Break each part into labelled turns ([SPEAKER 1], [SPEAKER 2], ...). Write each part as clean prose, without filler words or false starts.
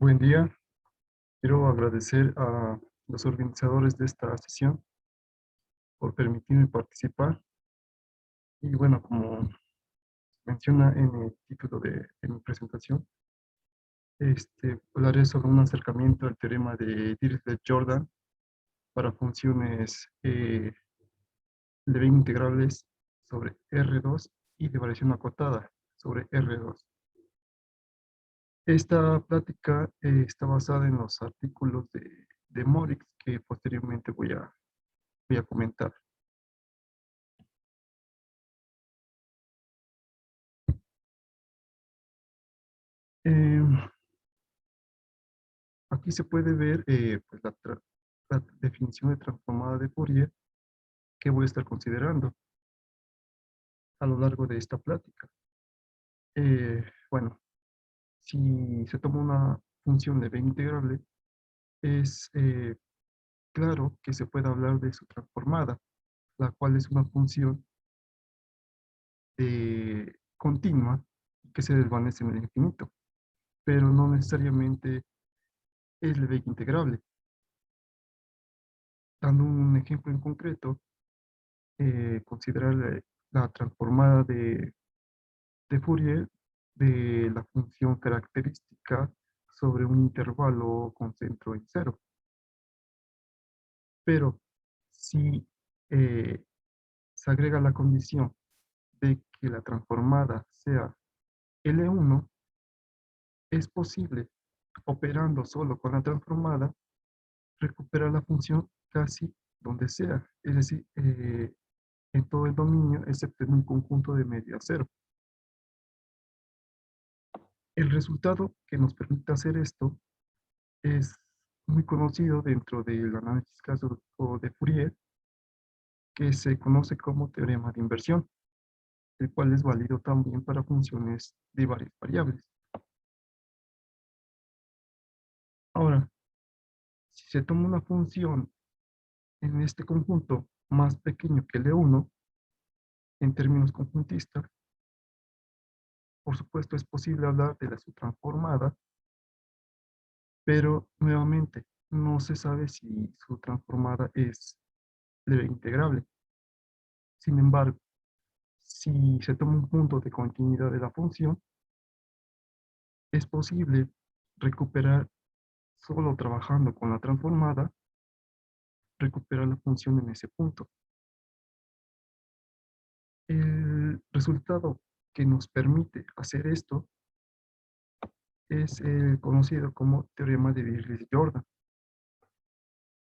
[SPEAKER 1] Buen día. Quiero agradecer a los organizadores de esta sesión por permitirme participar. Y bueno, como menciona en el título de mi presentación, hablaré sobre un acercamiento al teorema de Dirichlet-Jordan para funciones de integrales sobre R2 y de variación acotada sobre R2. Esta plática está basada en los artículos de Morix que posteriormente voy a comentar. Eh, Aquí se puede ver pues la definición de transformada de Fourier que voy a estar considerando a lo largo de esta plática. Bueno, si se toma una función de b integrable, es claro que se puede hablar de su transformada, la cual es una función continua que se desvanece en el infinito, pero no necesariamente es de b integrable. Dando un ejemplo en concreto, considerar la transformada de Fourier de la función característica sobre un intervalo con centro en cero. Pero si se agrega la condición de que la transformada sea L1, es posible, operando solo con la transformada, recuperar la función casi donde sea, es decir, en todo el dominio, excepto en un conjunto de media cero. El resultado que nos permite hacer esto es muy conocido dentro del análisis clásico de Fourier, que se conoce como teorema de inversión, el cual es válido también para funciones de varias variables. Ahora, si se toma una función en este conjunto más pequeño que L1, en términos conjuntistas, por supuesto es posible hablar de la subtransformada, pero nuevamente no se sabe si su transformada es leve integrable. Sin embargo, si se toma un punto de continuidad de la función, es posible recuperar, solo trabajando con la transformada, recuperar la función en ese punto. El resultado que nos permite hacer esto es el conocido como teorema de Dirichlet-Jordan,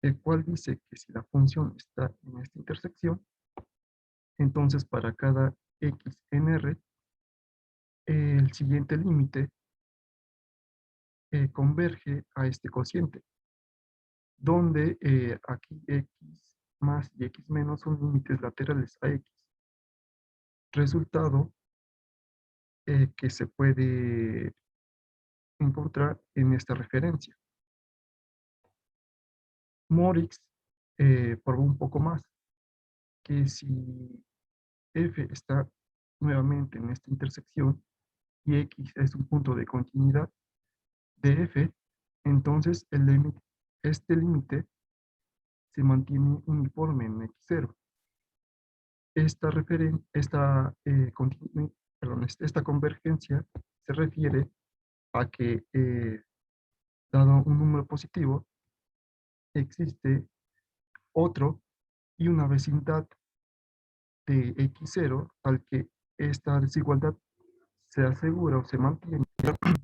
[SPEAKER 1] el cual dice que si la función está en esta intersección, entonces para cada x en R, el siguiente límite converge a este cociente, donde aquí x más y x menos son límites laterales a x. Resultado que se puede encontrar en esta referencia. Morix probó un poco más que si f está nuevamente en esta intersección y x es un punto de continuidad de f, entonces este límite se mantiene uniforme en x0. Esta convergencia se refiere a que, dado un número positivo, existe otro y una vecindad de x0 al que esta desigualdad se asegura o se mantiene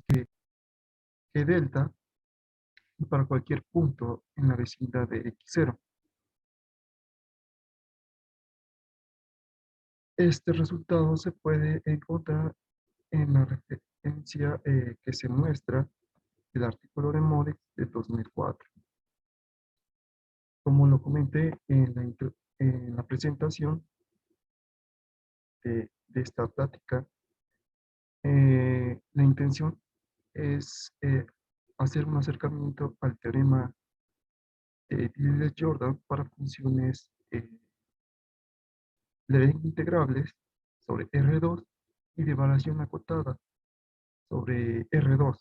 [SPEAKER 1] que delta para cualquier punto en la vecindad de x0. Este resultado se puede encontrar en la referencia que se muestra el artículo de Morix de 2004. Como lo comenté en la presentación de esta plática, la intención es hacer un acercamiento al teorema de Dirichlet-Jordan para funciones integrables sobre R2 y de variación acotada sobre R2,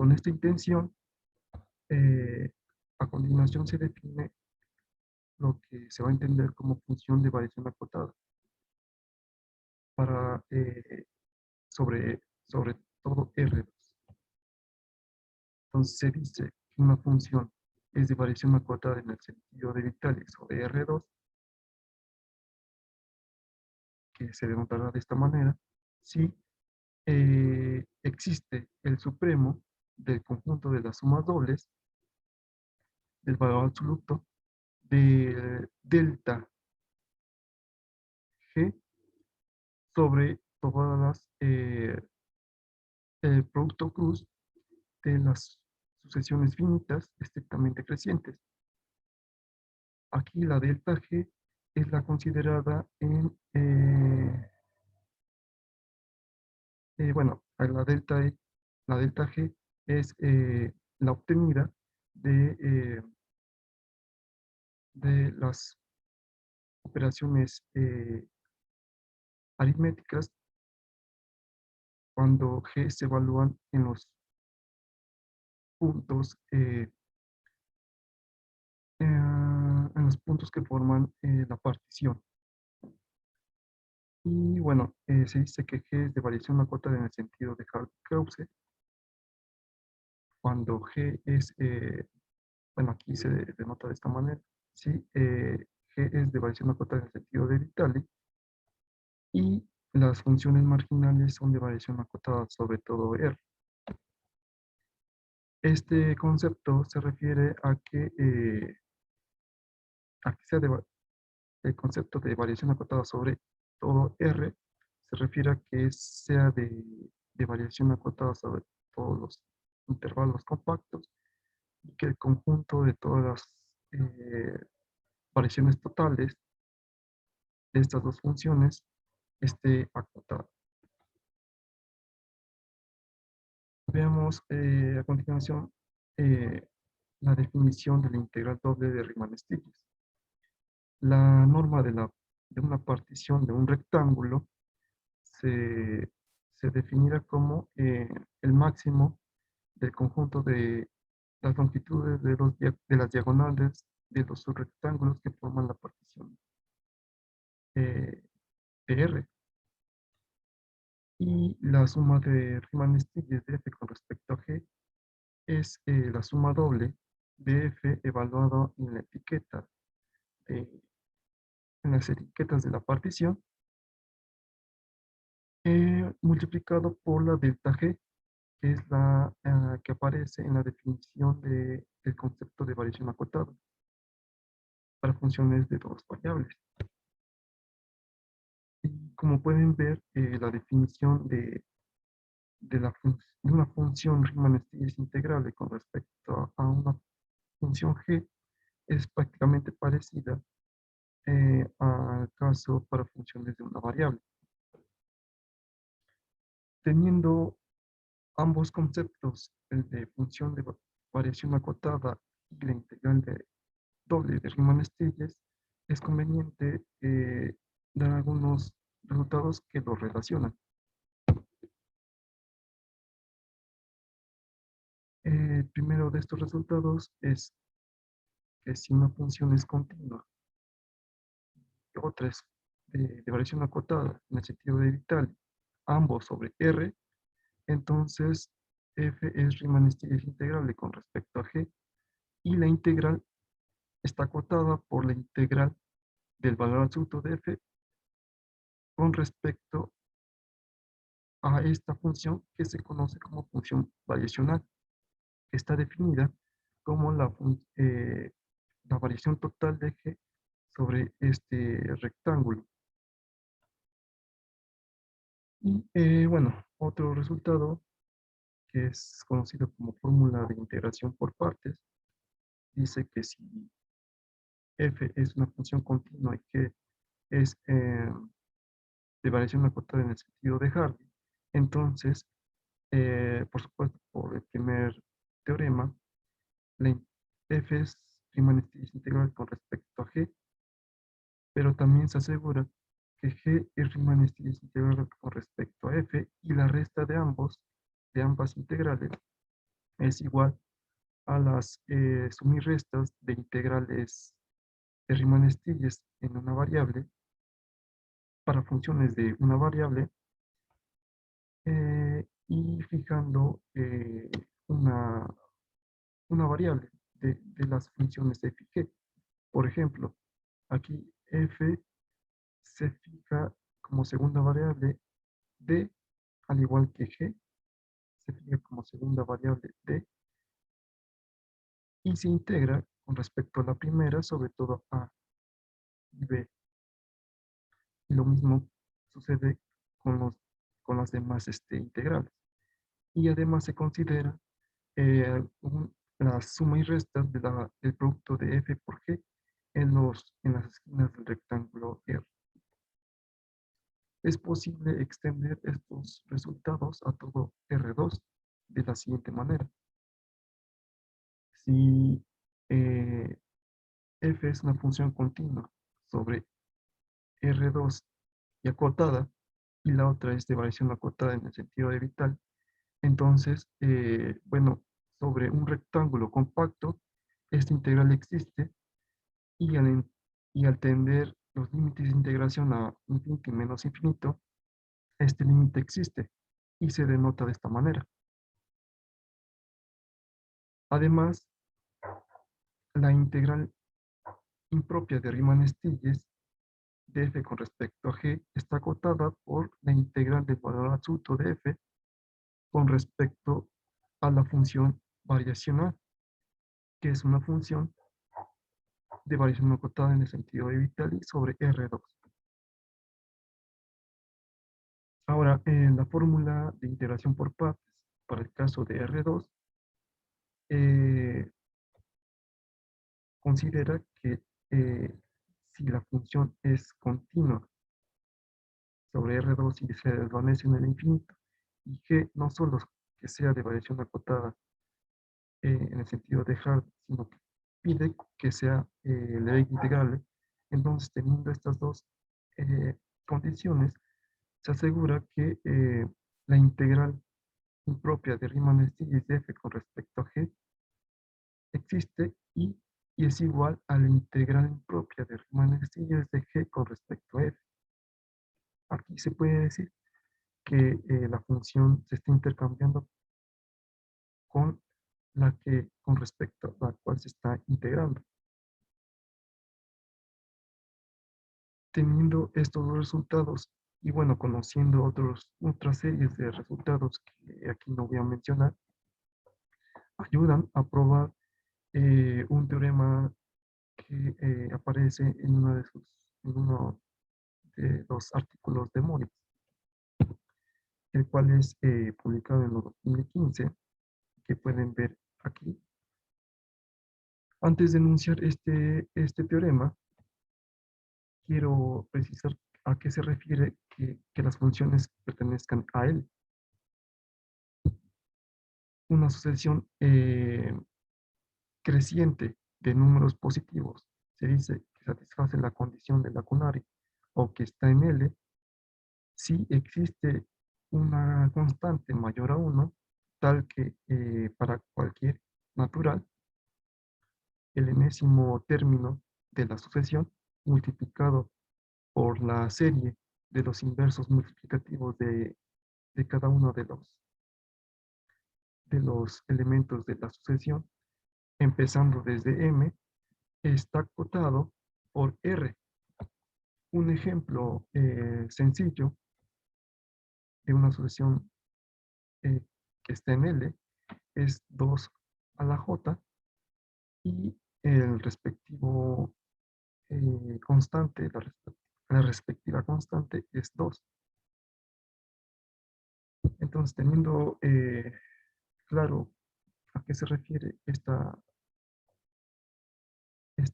[SPEAKER 1] Con esta intención, eh, a continuación se define lo que se va a entender como función de variación acotada para, sobre todo R2. Entonces se dice que una función es de variación acotada en el sentido de Vitali sobre R2, que se denotará de esta manera, si existe el supremo del conjunto de las sumas dobles del valor absoluto de delta G sobre todas las el producto cruz de las sucesiones finitas estrictamente crecientes. Aquí la delta G es la considerada en, bueno, a la delta G es la obtenida de las operaciones aritméticas cuando G se evalúan puntos, en los puntos que forman la partición. Y bueno, se dice que G es de variación acotada en el sentido de Hardy-Krause, cuando G es, bueno, aquí se denota de esta manera, si G es de variación acotada en el sentido de Vitali, y las funciones marginales son de variación acotada sobre todo R. Este concepto se refiere a que sea el concepto de variación acotada sobre todo R se refiere a que sea de variación acotada sobre todos los intervalos compactos y que el conjunto de todas las variaciones totales de estas dos funciones esté acotado. Veamos a continuación la definición de la integral doble de Riemann-Stieltjes. La norma de una partición de un rectángulo se definirá como el máximo del conjunto de las longitudes de las diagonales de los subrectángulos que forman la partición de R. Y la suma de Riemann-Stieltjes de F con respecto a G es la suma doble de F evaluado en las etiquetas de la partición, multiplicado por la delta G, que es la que aparece en la definición del concepto de variación acotada para funciones de dos variables. Y como pueden ver, la definición de una función Riemann-Stieltjes integrable con respecto a una función G es prácticamente parecida al caso para funciones de una variable. Teniendo ambos conceptos, el de función de variación acotada y la integral de doble de Riemann-Stieltjes, es conveniente dar algunos resultados que los relacionan. El primero de estos resultados es que si una función es continua y otra es de variación acotada en el sentido de Vitali, ambos sobre R, entonces F es Riemann-Stieltjes integrable con respecto a G y la integral está acotada por la integral del valor absoluto de F con respecto a esta función que se conoce como función variacional, que está definida como la variación total de G sobre este rectángulo. Y bueno, otro resultado que es conocido como fórmula de integración por partes, dice que si F es una función continua y G es de variación acotada en el sentido de Hardy, entonces, por supuesto, por el primer teorema, la F es Riemann-Stieltjes integral con respecto a G, pero también se asegura que G es Riemann-Stieltjes integral con respecto a F y la resta de ambas integrales es igual a las suma y restas de integrales de Riemann-Stieltjes en una variable para funciones de una variable y fijando una, una variable de las funciones de f y g. Por ejemplo, aquí f se fija como segunda variable d, al igual que g se fija como segunda variable d, y se integra con respecto a la primera, sobre todo a y b. Y lo mismo sucede con las demás integrales. Y además se considera la suma y resta del producto de f por g en las esquinas del rectángulo R. Es posible extender estos resultados a todo R2 de la siguiente manera. Si eh, f es una función continua sobre R2 y acotada, y la otra es de variación acotada en el sentido de Vital, entonces, bueno, sobre un rectángulo compacto, esta integral existe y y al tender los límites de integración a infinito y menos infinito, este límite existe y se denota de esta manera. Además, la integral impropia de Riemann-Stieltjes de f con respecto a g está acotada por la integral del valor absoluto de f con respecto a la función variacional, que es una función de variación acotada en el sentido de Vitali sobre R2. Ahora, en la fórmula de integración por partes para el caso de R2, eh, considera que si la función es continua sobre R2 y se desvanece en el infinito, y G no solo que sea de variación acotada en el sentido de Hardy, sino que pide que sea Lebesgue integrable, entonces teniendo estas dos eh, condiciones, se asegura que la integral impropia de Riemann-Stieltjes de f con respecto a g existe y es igual a la integral impropia de Riemann-Stieltjes de g con respecto a f. Aquí se puede decir que la función se está intercambiando con la que con respecto a la cual se está integrando. Teniendo estos dos resultados y bueno, conociendo otras series de resultados que aquí no voy a mencionar, ayudan a probar un teorema que aparece en, en uno de los artículos de Moritz, el cual es publicado en el 2015, que pueden ver aquí. Antes de enunciar este teorema, quiero precisar a qué se refiere que las funciones pertenezcan a él. Una sucesión creciente de números positivos se dice que satisface la condición de Lacunari o que está en L si existe una constante mayor a 1, tal que para cualquier natural, el enésimo término de la sucesión multiplicado por la serie de los inversos multiplicativos de cada uno de los elementos de la sucesión, empezando desde M, está acotado por R. Un ejemplo sencillo de una sucesión eh, que está en L es 2 a la J y el respectivo constante, la respectiva constante es 2. Entonces, teniendo claro a qué se refiere esta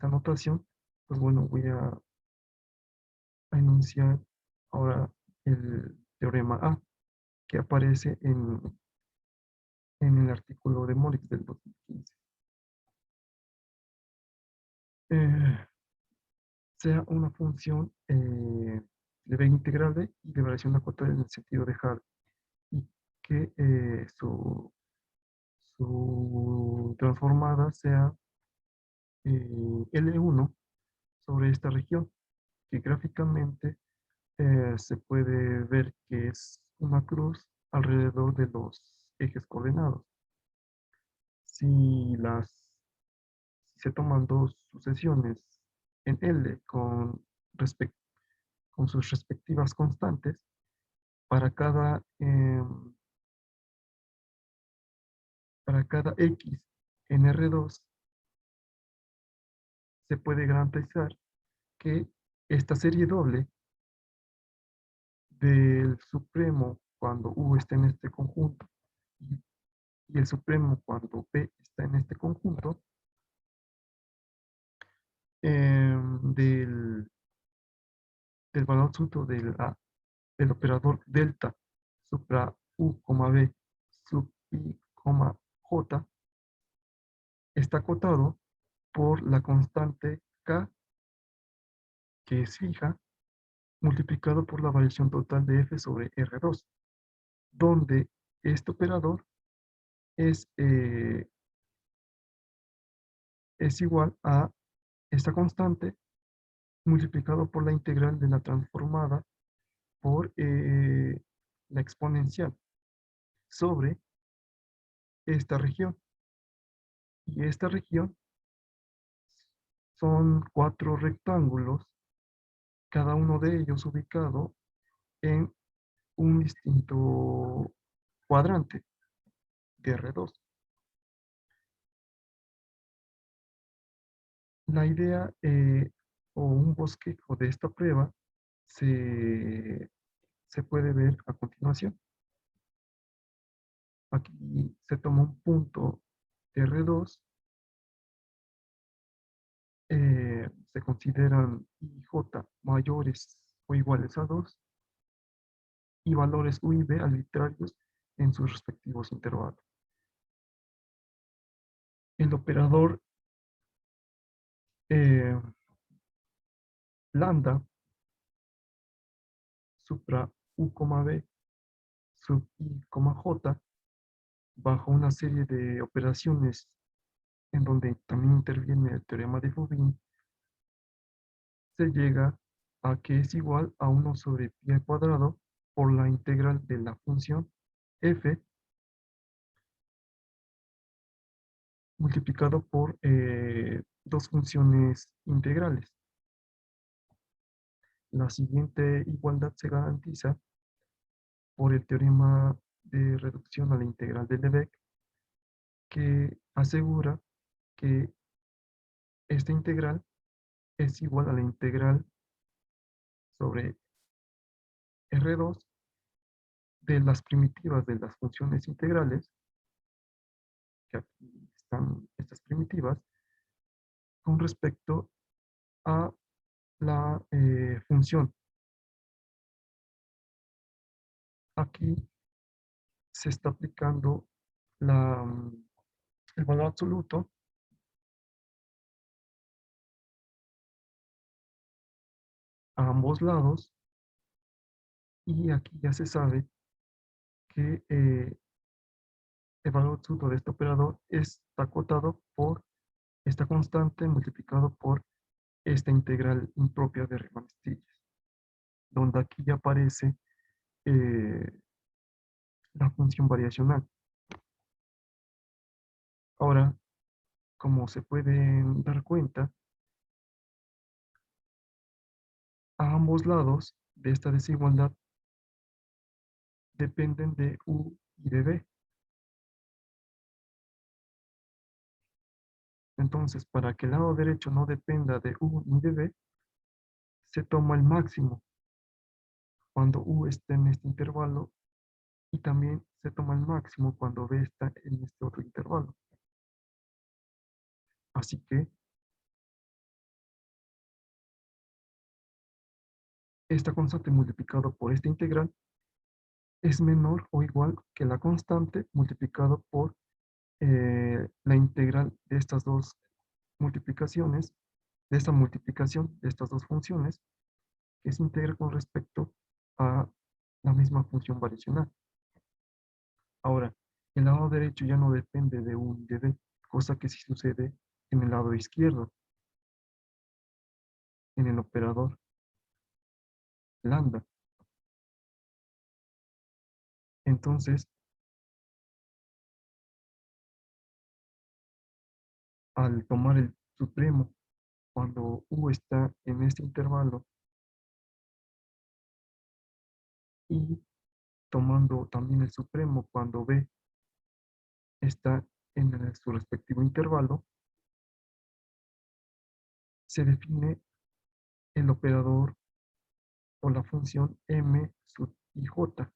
[SPEAKER 1] notación, pues bueno, voy a enunciar ahora el teorema A, que aparece en el artículo de Moritz del 2015. Eh, sea una función de B integrable y de variación acotada en el sentido de Hardy, y que su transformada sea L1 sobre esta región, que gráficamente se puede ver que es una cruz alrededor de los ejes coordenados. Si se toman dos sucesiones en L con sus respectivas constantes, para cada X en R2 se puede garantizar que esta serie doble del supremo cuando U está en este conjunto y, y el supremo cuando P está en este conjunto, del, del valor absoluto del operador delta supra U, B, sub I, J, está acotado por la constante K, que es fija, multiplicado por la variación total de F sobre R2, donde este operador es, eh, es igual a esta constante multiplicado por la integral de la transformada por la exponencial sobre esta región. Y esta región son cuatro rectángulos, cada uno de ellos ubicado en un distinto cuadrante de R2. La idea o un bosquejo de esta prueba se, se puede ver a continuación. Aquí se toma un punto de R2, se consideran I y J mayores o iguales a 2 y valores U y B arbitrarios en sus respectivos intervalos. El operador eh, lambda supra U, B sub I, J bajo una serie de operaciones en donde también interviene el teorema de Fubini, se llega a que es igual a 1 sobre pi al cuadrado por la integral de la función f multiplicado por dos funciones integrales. La siguiente igualdad se garantiza por el teorema de reducción a la integral de Lebesgue, que asegura que esta integral es igual a la integral sobre R2 de las primitivas de las funciones integrales, que aquí están estas primitivas, con respecto a la función. Aquí se está aplicando el valor absoluto a ambos lados y aquí ya se sabe que el valor absoluto de este operador está acotado por esta constante multiplicado por esta integral impropia de Riemann-Stieltjes, donde aquí ya aparece eh, la función variacional. Ahora, como se pueden dar cuenta, a ambos lados de esta desigualdad dependen de U y de B. Entonces, para que el lado derecho no dependa de U ni de B, se toma el máximo cuando U está en este intervalo y también se toma el máximo cuando B está en este otro intervalo. Así que esta constante multiplicado por esta integral es menor o igual que la constante multiplicado por la integral de estas dos multiplicaciones, de esta multiplicación de estas dos funciones, que se integra con respecto a la misma función variacional. Ahora, el lado derecho ya no depende de U y de D, cosa que sí sucede en el lado izquierdo, en el operador lambda. Entonces, al tomar el supremo, cuando U está en este intervalo y tomando también el supremo cuando B está en su respectivo intervalo, se define el operador o la función M sub IJ.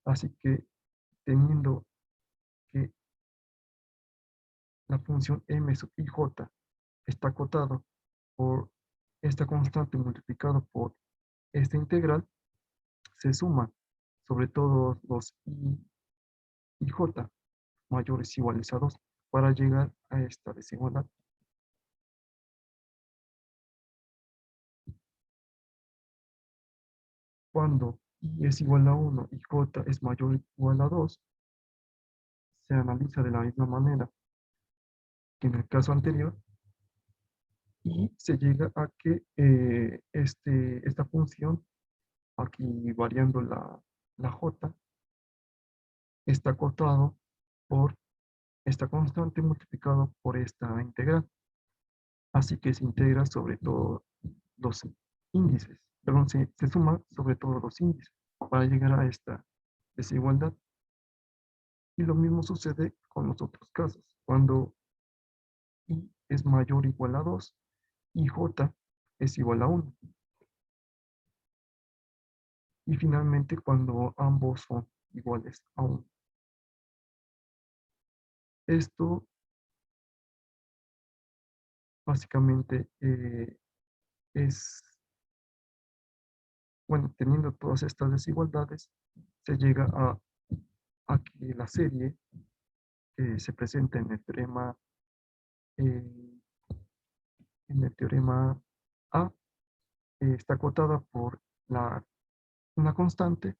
[SPEAKER 1] Así que teniendo que la función M sub IJ está acotado por esta constante multiplicado por esta integral, se suma sobre todos los I y J mayores o iguales a 2 para llegar a esta desigualdad. Cuando I es igual a 1 y J es mayor o igual a 2, se analiza de la misma manera que en el caso anterior y se llega a que esta función, aquí variando la J, está acotado por esta constante multiplicado por esta integral. Así que se integra sobre todos los índices, perdón, se suma sobre todos los índices para llegar a esta desigualdad. Y lo mismo sucede con los otros casos. Cuando I es mayor o igual a 2 y J es igual a 1. Y finalmente cuando ambos son iguales a 1. Esto básicamente es, bueno, teniendo todas estas desigualdades, se llega a que la serie se presenta eh, en el teorema A, está acotada por una constante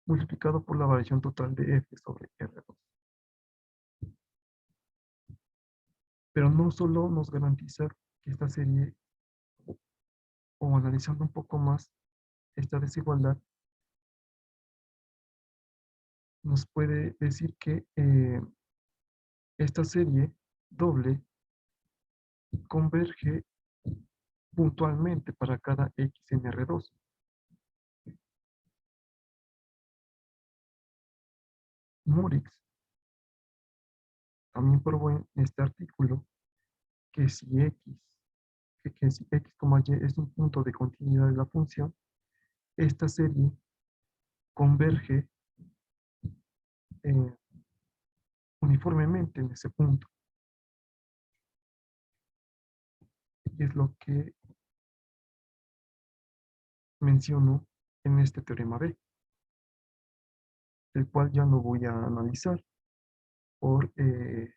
[SPEAKER 1] multiplicado por la variación total de F sobre R2. Pero no solo nos garantiza que esta serie, o analizando un poco más esta desigualdad, nos puede decir que esta serie doble converge puntualmente para cada X en R2. Morix también probó en este artículo que si si X, Y es un punto de continuidad de la función, esta serie converge eh, uniformemente en ese punto. Y es lo que menciono en este teorema B, el cual ya no voy a analizar por que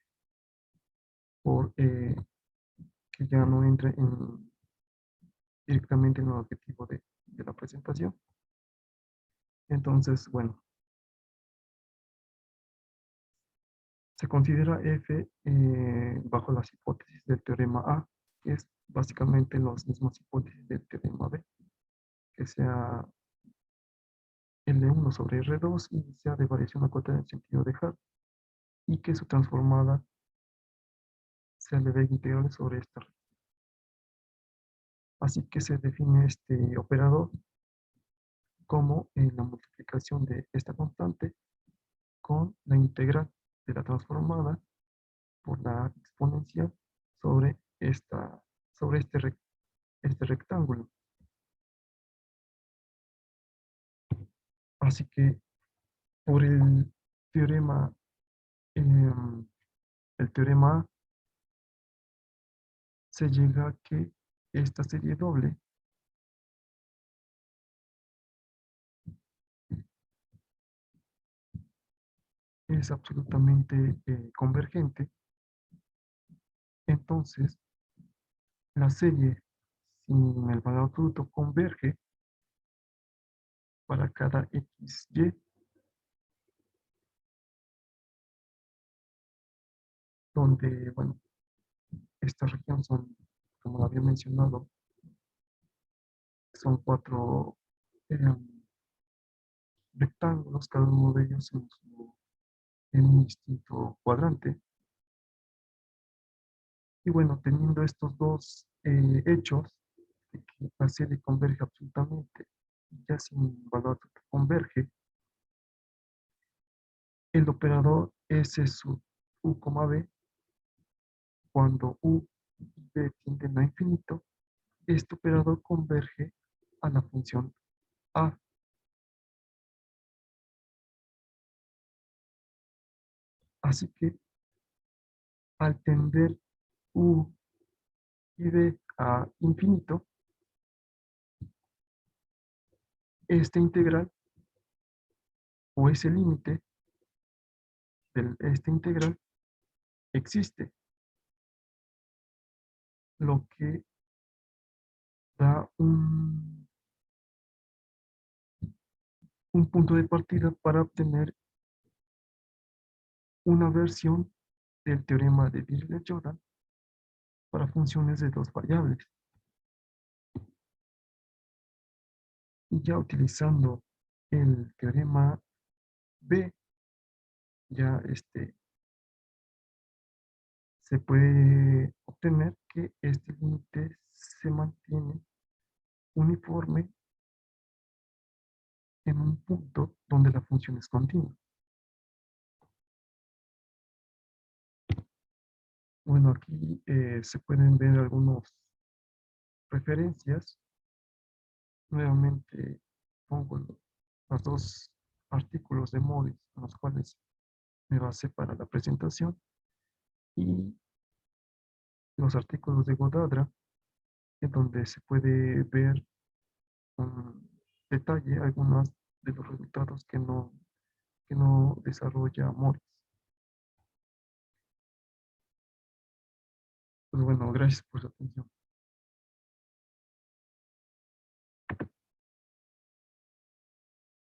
[SPEAKER 1] ya no entre directamente en el objetivo de la presentación. Entonces, bueno, se considera F bajo las hipótesis del teorema A, que es básicamente las mismas hipótesis del teorema B, que sea L1 sobre R2 y sea de variación acotada en el sentido de Hart, y que su transformada sea de B integral sobre esta red. Así que se define este operador como la multiplicación de esta constante con la integral de la transformada por la exponencial sobre, sobre este rectángulo. Así que por teorema, em, el teorema A, se llega a que esta serie doble es absolutamente convergente. Entonces, la serie sin el valor absoluto converge para cada XY donde, bueno, esta región son, como lo había mencionado, son cuatro rectángulos, cada uno de ellos en un distinto cuadrante. Y bueno, teniendo estos dos hechos, de que la serie converge absolutamente, y ya sin valor que converge, el operador S sub U, B, cuando U y B tienden a infinito, este operador converge a la función A. Así que al tender U y B a infinito, este integral o ese límite de esta integral existe, lo que da un punto de partida para obtener una versión del teorema de Dirichlet-Jordan para funciones de dos variables. Y ya utilizando el teorema B, ya se puede obtener que este límite se mantiene uniforme en un punto donde la función es continua. Bueno, aquí se pueden ver algunas referencias. Nuevamente pongo los dos artículos de Modi en los cuales me basé para la presentación y los artículos de Godadra, en donde se puede ver con detalle algunos de los resultados que no desarrolla Morris. Pues bueno, gracias por su atención.